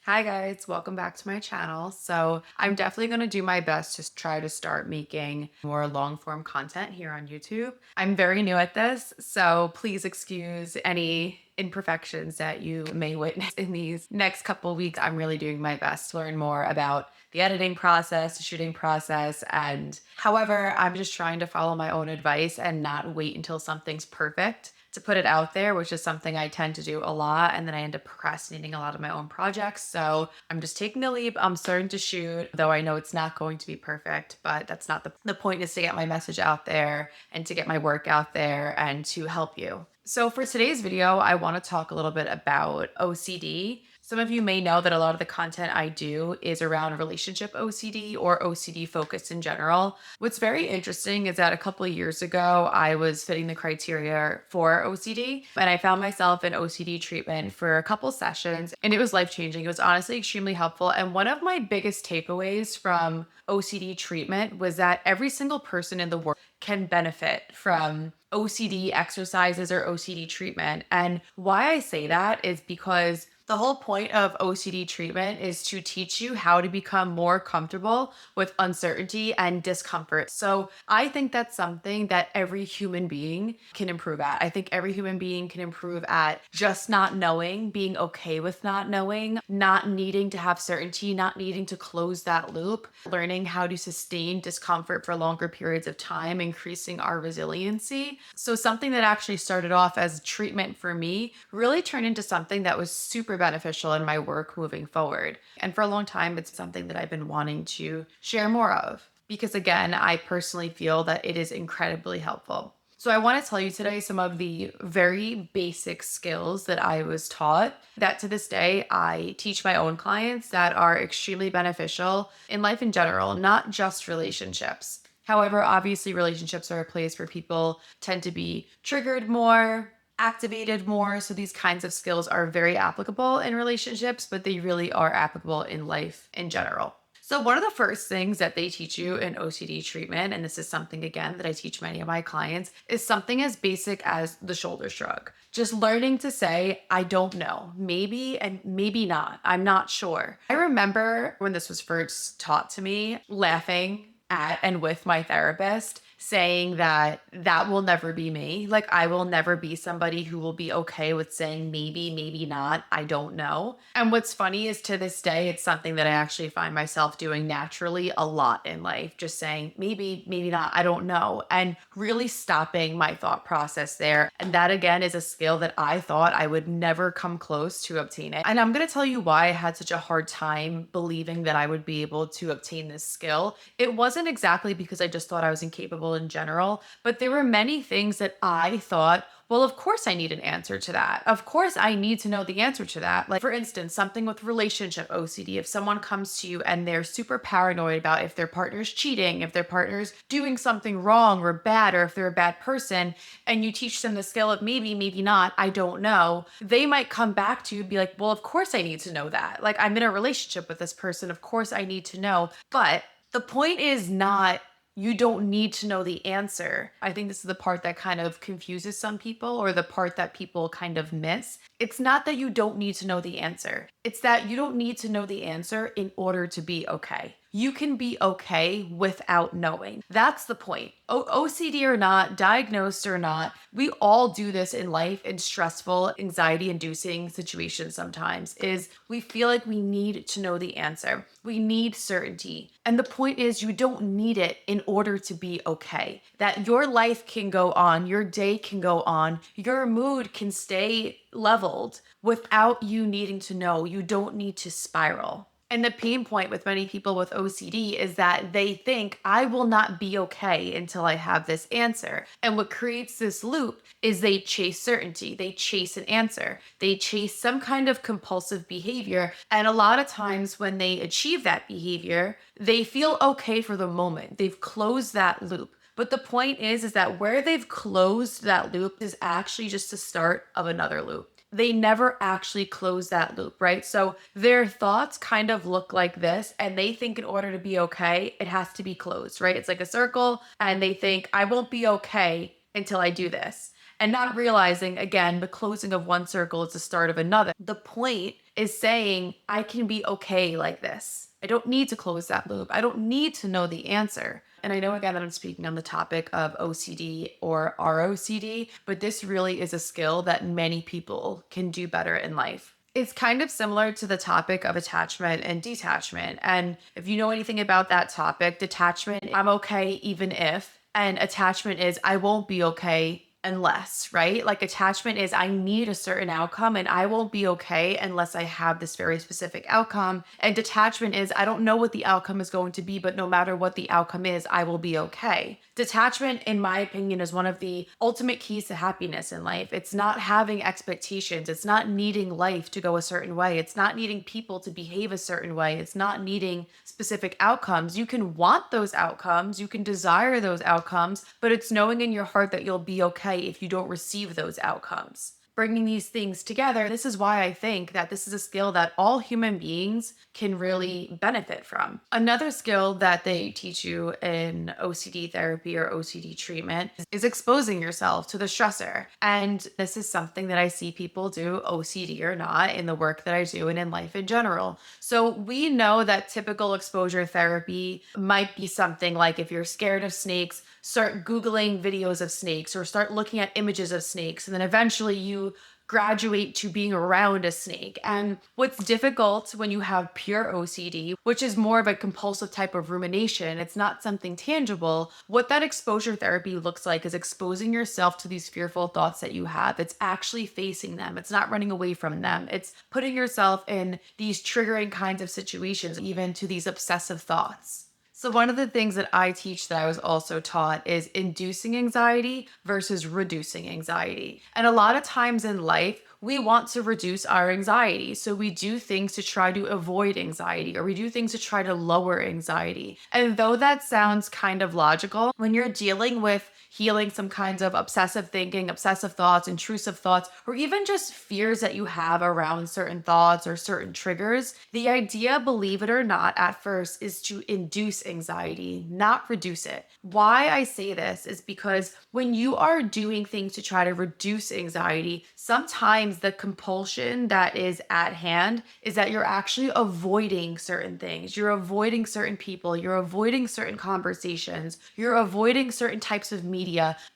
Hi guys, welcome back to my channel. So I'm definitely going to do my best to try to start making more long form content here on YouTube. I'm very new at this, so please excuse any imperfections that you may witness in these next couple weeks. I'm really doing my best to learn more about the editing process, the shooting process, and however, I'm just trying to follow my own advice and not wait until something's perfect to put it out there, which is something I tend to do a lot. And then I end up procrastinating a lot of my own projects. So I'm just taking a leap. I'm starting to shoot, though I know it's not going to be perfect, but that's not the point is to get my message out there and to get my work out there and to help you. So for today's video, I want to talk a little bit about OCD. Some of you may know that a lot of the content I do is around relationship OCD or OCD focused in general. What's very interesting is that a couple of years ago, I was fitting the criteria for OCD and I found myself in OCD treatment for a couple sessions and it was life changing. It was honestly extremely helpful. And one of my biggest takeaways from OCD treatment was that every single person in the world can benefit from OCD exercises or OCD treatment. And why I say that is because the whole point of OCD treatment is to teach you how to become more comfortable with uncertainty and discomfort. So I think that's something that every human being can improve at. I think every human being can improve at just not knowing, being okay with not knowing, not needing to have certainty, not needing to close that loop, learning how to sustain discomfort for longer periods of time, increasing our resiliency. So something that actually started off as treatment for me really turned into something that was super beneficial in my work moving forward. And for a long time, it's something that I've been wanting to share more of because, again, I personally feel that it is incredibly helpful. So I want to tell you today some of the very basic skills that I was taught that to this day I teach my own clients that are extremely beneficial in life in general, not just relationships. However, obviously relationships are a place where people tend to be triggered more, activated more. So these kinds of skills are very applicable in relationships, but they really are applicable in life in general. So one of the first things that they teach you in OCD treatment, and this is something again that I teach many of my clients, is something as basic as the shoulder shrug. Just learning to say, I don't know, maybe and maybe not. I'm not sure. I remember when this was first taught to me, laughing at and with my therapist saying that that will never be me. Like, I will never be somebody who will be okay with saying maybe, maybe not, I don't know. And what's funny is to this day, it's something that I actually find myself doing naturally a lot in life, just saying maybe, maybe not, I don't know, and really stopping my thought process there. And that again is a skill that I thought I would never come close to obtaining. And I'm going to tell you why I had such a hard time believing that I would be able to obtain this skill. It wasn't exactly because I just thought I was incapable in general, but there were many things that I thought, well, of course I need an answer to that. Of course I need to know the answer to that. Like, for instance, something with relationship OCD. If someone comes to you and they're super paranoid about if their partner's cheating, if their partner's doing something wrong or bad, or if they're a bad person, and you teach them the skill of maybe, maybe not, I don't know, they might come back to you and be like, well, of course I need to know that. Like, I'm in a relationship with this person. Of course I need to know. But the point is not you don't need to know the answer. I think this is the part that kind of confuses some people or the part that people kind of miss. It's not that you don't need to know the answer. It's that you don't need to know the answer in order to be okay. You can be okay without knowing. That's the point. OCD or not, diagnosed or not, we all do this in life in stressful, anxiety-inducing situations sometimes, is we feel like we need to know the answer. We need certainty. And the point is you don't need it in order to be okay. That your life can go on, your day can go on, your mood can stay leveled without you needing to know. You don't need to spiral. And the pain point with many people with OCD is that they think, I will not be okay until I have this answer. And what creates this loop is they chase certainty. They chase an answer. They chase some kind of compulsive behavior. And a lot of times when they achieve that behavior, they feel okay for the moment. They've closed that loop. But the point is that where they've closed that loop is actually just the start of another loop. They never actually close that loop, right? So their thoughts kind of look like this, and they think in order to be okay, it has to be closed, right? It's like a circle, and they think, I won't be okay until I do this. And not realizing, again, the closing of one circle is the start of another. The point is saying, I can be okay like this. I don't need to close that loop. I don't need to know the answer. And I know again that I'm speaking on the topic of OCD or ROCD, but this really is a skill that many people can do better in life. It's kind of similar to the topic of attachment and detachment. And if you know anything about that topic, detachment, I'm okay even if, and attachment is I won't be okay unless, right? Like attachment is I need a certain outcome and I won't be okay unless I have this very specific outcome. And detachment is I don't know what the outcome is going to be, but no matter what the outcome is, I will be okay. Detachment, in my opinion, is one of the ultimate keys to happiness in life. It's not having expectations. It's not needing life to go a certain way. It's not needing people to behave a certain way. It's not needing specific outcomes. You can want those outcomes, you can desire those outcomes, but it's knowing in your heart that you'll be okay if you don't receive those outcomes. Bringing these things together, this is why I think that this is a skill that all human beings can really benefit from. Another skill that they teach you in OCD therapy or OCD treatment is exposing yourself to the stressor. And this is something that I see people do, OCD or not, in the work that I do and in life in general. So we know that typical exposure therapy might be something like if you're scared of snakes, start Googling videos of snakes or start looking at images of snakes. And then eventually you graduate to being around a snake. And what's difficult when you have pure OCD, which is more of a compulsive type of rumination, it's not something tangible. What that exposure therapy looks like is exposing yourself to these fearful thoughts that you have. It's actually facing them, it's not running away from them. It's putting yourself in these triggering kinds of situations, even to these obsessive thoughts. So, one of the things that I teach that I was also taught is inducing anxiety versus reducing anxiety. And a lot of times in life, we want to reduce our anxiety. So, we do things to try to avoid anxiety or we do things to try to lower anxiety. And though that sounds kind of logical, when you're dealing with healing some kinds of obsessive thinking, obsessive thoughts, intrusive thoughts, or even just fears that you have around certain thoughts or certain triggers, the idea, believe it or not, at first is to induce anxiety, not reduce it. Why I say this is because when you are doing things to try to reduce anxiety, sometimes the compulsion that is at hand is that you're actually avoiding certain things. You're avoiding certain people, you're avoiding certain conversations, you're avoiding certain types of media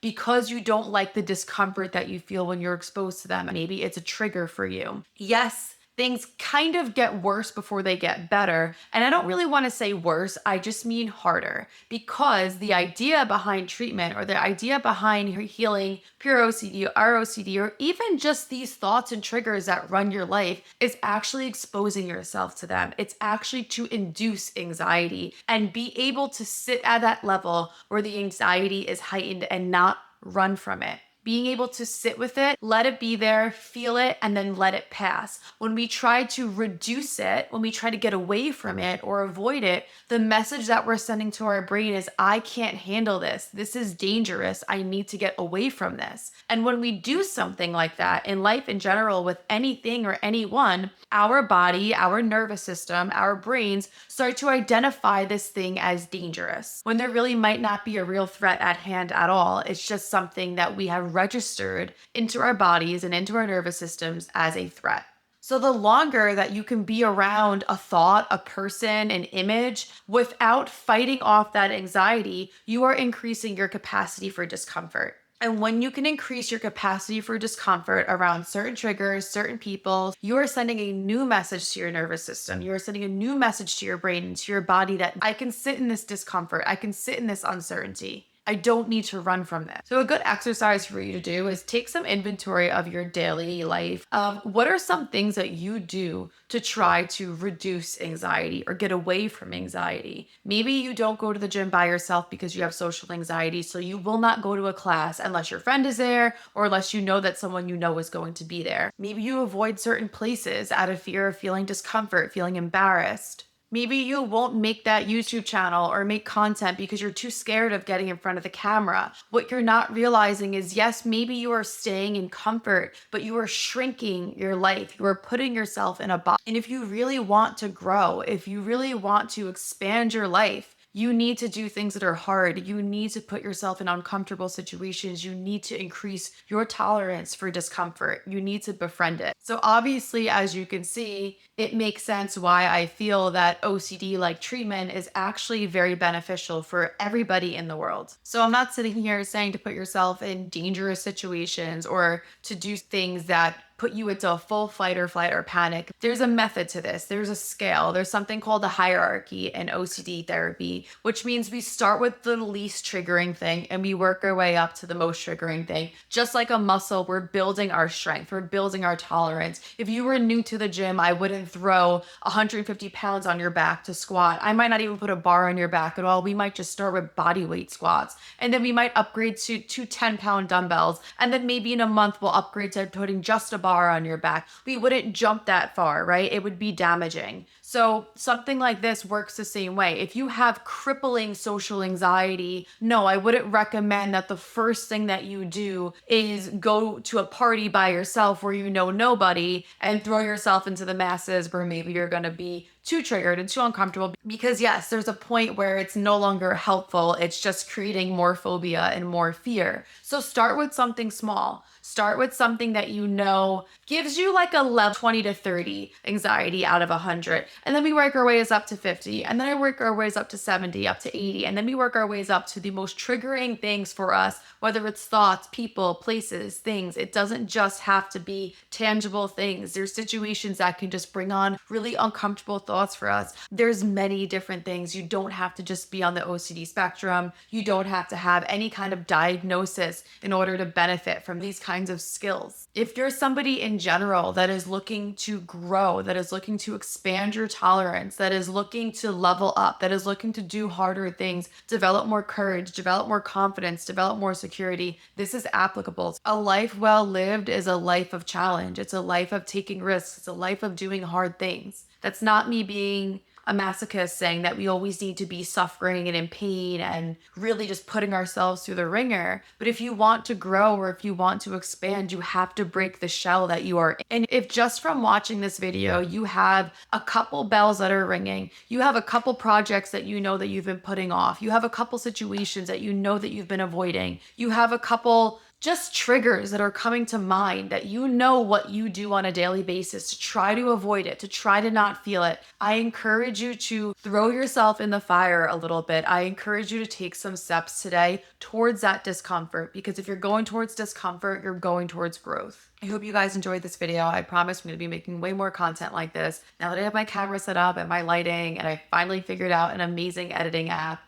because you don't like the discomfort that you feel when you're exposed to them. Maybe it's a trigger for you. Yes, things kind of get worse before they get better. And I don't really want to say worse, I just mean harder, because the idea behind treatment or the idea behind healing pure OCD, ROCD, or even just these thoughts and triggers that run your life is actually exposing yourself to them. It's actually to induce anxiety and be able to sit at that level where the anxiety is heightened and not run from it. Being able to sit with it, let it be there, feel it, and then let it pass. When we try to reduce it, when we try to get away from it or avoid it, the message that we're sending to our brain is, I can't handle this. This is dangerous. I need to get away from this. And when we do something like that in life in general with anything or anyone, our body, our nervous system, our brains start to identify this thing as dangerous when there really might not be a real threat at hand at all. It's just something that we have registered into our bodies and into our nervous systems as a threat. So the longer that you can be around a thought, a person, an image without fighting off that anxiety, you are increasing your capacity for discomfort. And when you can increase your capacity for discomfort around certain triggers, certain people, you are sending a new message to your nervous system. You are sending a new message to your brain and to your body that I can sit in this discomfort. I can sit in this uncertainty. I don't need to run from this. So a good exercise for you to do is take some inventory of your daily life. What are some things that you do to try to reduce anxiety or get away from anxiety? Maybe you don't go to the gym by yourself because you have social anxiety, so you will not go to a class unless your friend is there or unless you know that someone you know is going to be there. Maybe you avoid certain places out of fear of feeling discomfort, feeling embarrassed. Maybe you won't make that YouTube channel or make content because you're too scared of getting in front of the camera. What you're not realizing is, yes, maybe you are staying in comfort, but you are shrinking your life. You are putting yourself in a box. And if you really want to grow, if you really want to expand your life, You need to do things that are hard. You need to put yourself in uncomfortable situations. You need to increase your tolerance for discomfort. You need to befriend it. So, obviously, as you can see, it makes sense why I feel that OCD like treatment is actually very beneficial for everybody in the world. So, I'm not sitting here saying to put yourself in dangerous situations or to do things that put you into a full fight or flight or panic. There's a method to this. There's a scale. There's something called a hierarchy in OCD therapy, which means we start with the least triggering thing and we work our way up to the most triggering thing. Just like a muscle, we're building our strength, we're building our tolerance. If you were new to the gym, I wouldn't throw 150 pounds on your back to squat. I might not even put a bar on your back at all. We might just start with body weight squats. And then we might upgrade to two 10-pound dumbbells. And then maybe in a month, we'll upgrade to putting just a bar on your back. We wouldn't jump that far, right? It would be damaging. So something like this works the same way. If you have crippling social anxiety, no, I wouldn't recommend that the first thing that you do is go to a party by yourself where you know nobody and throw yourself into the masses where maybe you're going to be too triggered and too uncomfortable. Because yes, there's a point where it's no longer helpful. It's just creating more phobia and more fear. So start with something small. Start with something that you know gives you like a level 20 to 30 anxiety out of 100. And then we work our ways up to 50. And then I work our ways up to 70, up to 80. And then we work our ways up to the most triggering things for us, whether it's thoughts, people, places, things. It doesn't just have to be tangible things. There's situations that can just bring on really uncomfortable thoughts for us. There's many different things. You don't have to just be on the OCD spectrum. You don't have to have any kind of diagnosis in order to benefit from these kinds of skills. If you're somebody in general that is looking to grow, that is looking to expand your tolerance, that is looking to level up, that is looking to do harder things, develop more courage, develop more confidence, develop more security, this is applicable. A life well lived is a life of challenge. It's a life of taking risks. It's a life of doing hard things. That's not me being a masochist saying that we always need to be suffering and in pain and really just putting ourselves through the ringer. But if you want to grow or if you want to expand, you have to break the shell that you are in. And if just from watching this video, you have a couple bells that are ringing, you have a couple projects that you know that you've been putting off, you have a couple situations that you know that you've been avoiding, you have a couple just triggers that are coming to mind that you know what you do on a daily basis to try to avoid it, to try to not feel it. I encourage you to throw yourself in the fire a little bit. I encourage you to take some steps today towards that discomfort, because if you're going towards discomfort, you're going towards growth. I hope you guys enjoyed this video. I promise I'm going to be making way more content like this now that I have my camera set up and my lighting and I finally figured out an amazing editing app.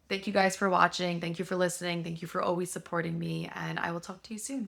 Thank you guys for watching. Thank you for listening. Thank you for always supporting me. And I will talk to you soon.